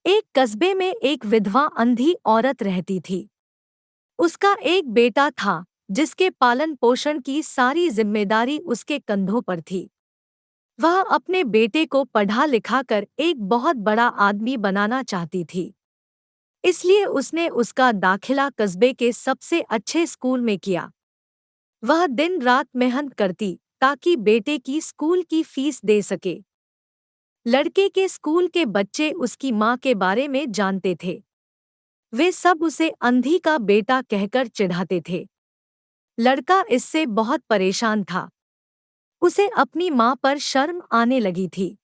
एक कस्बे में एक विधवा अंधी औरत रहती थी। उसका एक बेटा था जिसके पालन पोषण की सारी जिम्मेदारी उसके कंधों पर थी। वह अपने बेटे को पढ़ा लिखाकर एक बहुत बड़ा आदमी बनाना चाहती थी। इसलिए उसने उसका दाखिला कस्बे के सबसे अच्छे स्कूल में किया। वह दिन रात मेहनत करती ताकि बेटे की स्कूल की फीस दे सके। लड़के के स्कूल के बच्चे उसकी माँ के बारे में जानते थे। वे सब उसे अंधी का बेटा कहकर चिढ़ाते थे। लड़का इससे बहुत परेशान था। उसे अपनी माँ पर शर्म आने लगी थी।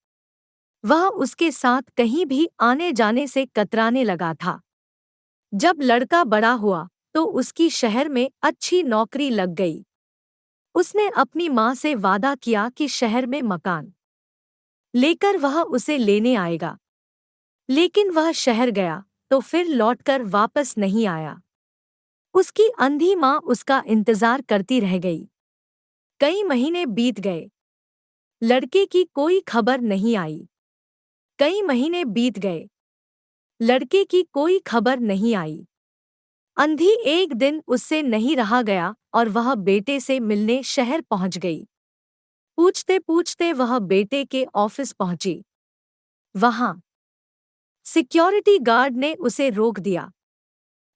वह उसके साथ कहीं भी आने जाने से कतराने लगा था। जब लड़का बड़ा हुआ तो उसकी शहर में अच्छी नौकरी लग गई। उसने अपनी माँ से वादा किया कि शहर में मकान लेकर वह उसे लेने आएगा। लेकिन वह शहर गया तो फिर लौटकर वापस नहीं आया। उसकी अंधी माँ उसका इंतजार करती रह गई। कई महीने बीत गए। लड़के की कोई खबर नहीं आई। कई महीने बीत गए। लड़के की कोई खबर नहीं आई। अंधी एक दिन उससे नहीं रहा गया और वह बेटे से मिलने शहर पहुंच गई। पूछते पूछते वह बेटे के ऑफिस पहुंची। वहां सिक्योरिटी गार्ड ने उसे रोक दिया।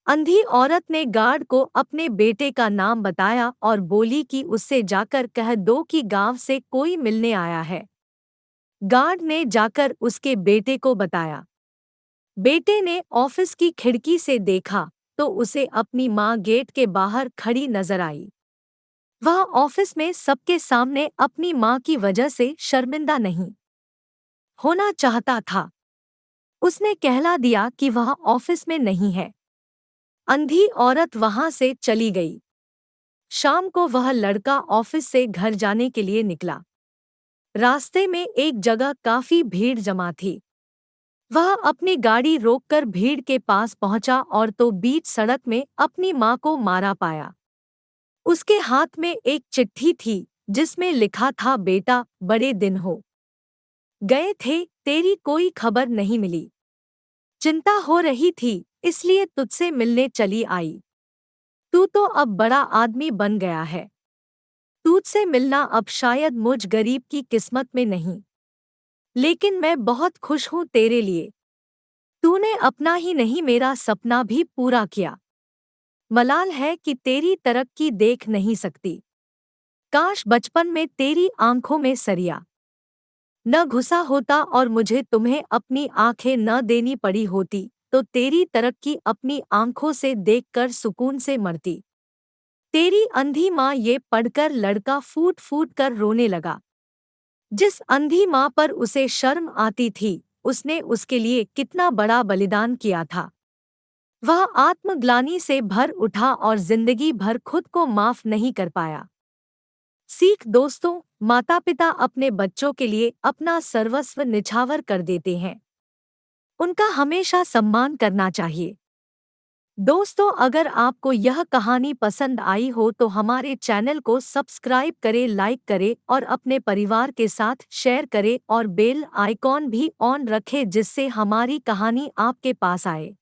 अंधी औरत ने गार्ड को अपने बेटे का नाम बताया और बोली कि उससे जाकर कह दो कि गांव से कोई मिलने आया है। गार्ड ने जाकर उसके बेटे को बताया। बेटे ने ऑफिस की खिड़की से देखा तो उसे अपनी माँ गेट के बाहर खड़ी नजर आई। वह ऑफिस में सबके सामने अपनी माँ की वजह से शर्मिंदा नहीं होना चाहता था। उसने कहला दिया कि वह ऑफिस में नहीं है। अंधी औरत वहां से चली गई। शाम को वह लड़का ऑफिस से घर जाने के लिए निकला। रास्ते में एक जगह काफी भीड़ जमा थी। वह अपनी गाड़ी रोककर भीड़ के पास पहुंचा और तो बीच सड़क में अपनी माँ को मारा पाया। उसके हाथ में एक चिट्ठी थी जिसमें लिखा था, बेटा बड़े दिन हो गए थे, तेरी कोई खबर नहीं मिली। चिंता हो रही थी इसलिए तुझसे मिलने चली आई। तू तो अब बड़ा आदमी बन गया है। तुझसे मिलना अब शायद मुझ गरीब की किस्मत में नहीं, लेकिन मैं बहुत खुश हूँ तेरे लिए। तूने अपना ही नहीं मेरा सपना भी पूरा किया। मलाल है कि तेरी तरक्की देख नहीं सकती। काश बचपन में तेरी आंखों में सरिया न घुसा होता और मुझे तुम्हें अपनी आंखें न देनी पड़ी होती तो तेरी तरक्की अपनी आंखों से देखकर सुकून से मरती। तेरी अंधी माँ। ये पढ़कर लड़का फूट फूट कर रोने लगा। जिस अंधी माँ पर उसे शर्म आती थी उसने उसके लिए कितना बड़ा बलिदान किया था। वह आत्मग्लानि से भर उठा और जिंदगी भर खुद को माफ नहीं कर पाया। सीख दोस्तों, माता पिता अपने बच्चों के लिए अपना सर्वस्व निछावर कर देते हैं। उनका हमेशा सम्मान करना चाहिए। दोस्तों, अगर आपको यह कहानी पसंद आई हो तो हमारे चैनल को सब्सक्राइब करें, लाइक करें और अपने परिवार के साथ शेयर करें और बेल आइकॉन भी ऑन रखें जिससे हमारी कहानी आपके पास आए।